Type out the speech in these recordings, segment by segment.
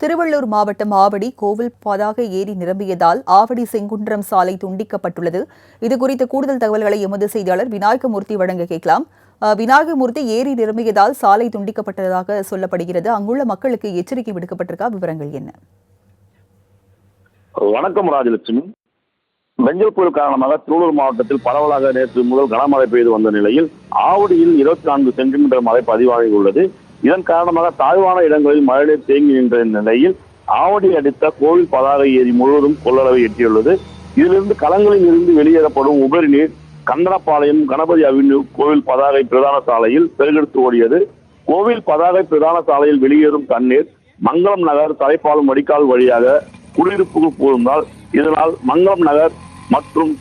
திருவள்ளூர் மாவட்டம் ஆவடி கோவில் பதாக ஏரி நிரம்பியதால் ஆவடி செங்குன்றம் சாலை துண்டிக்கப்பட்டுள்ளது. இதுகுறித்த கூடுதல் தகவல்களை எமது செய்தியாளர் விநாயகமூர்த்தி வழங்க கேட்கலாம். விநாயகமூர்த்தி, ஏரி நிரம்பியதால் சாலை துண்டிக்கப்பட்டதாக சொல்லப்படுகிறது. அங்குள்ள மக்களுக்கு எச்சரிக்கை விடுக்கப்பட்டிருக்கா? விவரங்கள் என்ன? வணக்கம் ராஜலட்சுமி. பெஞ்சல் புயல் காரணமாக திருவள்ளூர் மாவட்டத்தில் பரவலாக நேற்று முதல் கனமழை பெய்து வந்த நிலையில் ஆவடியில் 24 சென்டிமீட்டர் மழை பதிவாகியுள்ளது. இதன் காரணமாக தாழ்வான இடங்களில் மழைநீர் தேங்கி நின்ற நிலையில் ஆவடி அடுத்த கோவில் பதாக ஏரி முழுவதும் கொள்ளளவை எட்டியுள்ளது. இதிலிருந்து களங்களில் இருந்து வெளியேறப்படும் உபரி நீர் கந்தனப்பாளையம் கணபதி அவென்யூ கோவில் பதாகை பிரதான சாலையில் பெருகெடுத்து ஓடியது. கோவில் பதாகை பிரதான சாலையில் வெளியேறும் தண்ணீர் மங்களம் நகர் தலைப்பாலம் வடிகால் வழியாக குடியிருப்புகள் புகுந்தால் இதனால் மங்களம் நகர் மற்றும்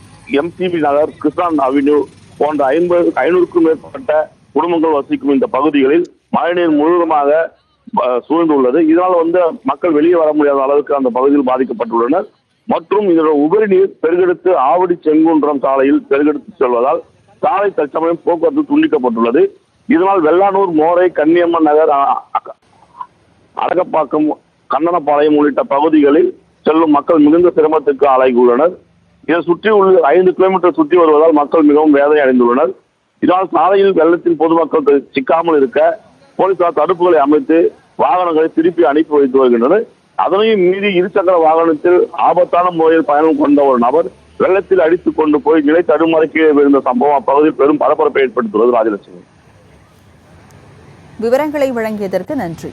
எம்சிபி நகர் கிருஷ்ணன் அவென்யூ போன்ற 500க்கும் மேற்பட்ட குடும்பங்கள் வசிக்கும் இந்த பகுதிகளில் மழைநீர் முழுவதுமாக சூழ்ந்துள்ளது. இதனால் மக்கள் வெளியே வர முடியாத அளவுக்கு அந்த பகுதியில் பாதிக்கப்பட்டுள்ளனர். மற்றும் இதோட உபரி நீர் பெருகெடுத்து ஆவடி செங்குன்றம் சாலையில் பெருகெடுத்து செல்வதால் சாலை தற்சமயம் போக்குவரத்து துண்டிக்கப்பட்டுள்ளது. இதனால் வெள்ளானூர், மோரை, கன்னியம்மன் நகர், அழகப்பாக்கம், கண்ணனப்பாளையம் உள்ளிட்ட பகுதிகளில் செல்லும் மக்கள் மிகுந்த சிரமத்திற்கு ஆளாகியுள்ளனர். இதை சுற்றி உள்ள 5 கிலோமீட்டர் சுற்றி வருவதால் மக்கள் மிகவும் வேதனை அடைந்துள்ளனர். இதனால் சாலையில் வெள்ளத்தில் பொதுமக்கள் சிக்காமல் இருக்க போலீசார் தடுப்புகளை அமைத்து வாகனங்களை திருப்பி அனுப்பி வைத்து வருகின்றனர். அதனையும் மீறி இருசக்கர வாகனத்தில் ஆபத்தான முறையில் பயணம் கொண்ட ஒரு நபர் வெள்ளத்தில் அடித்துக் கொண்டு போய் நிலை தடுமாறி கீழே விழுந்த சம்பவம் அப்பகுதியில் பெரும் பரபரப்பை ஏற்படுத்தியுள்ளது. ராஜலட்சுமி, விவரங்களை வழங்கியதற்கு நன்றி.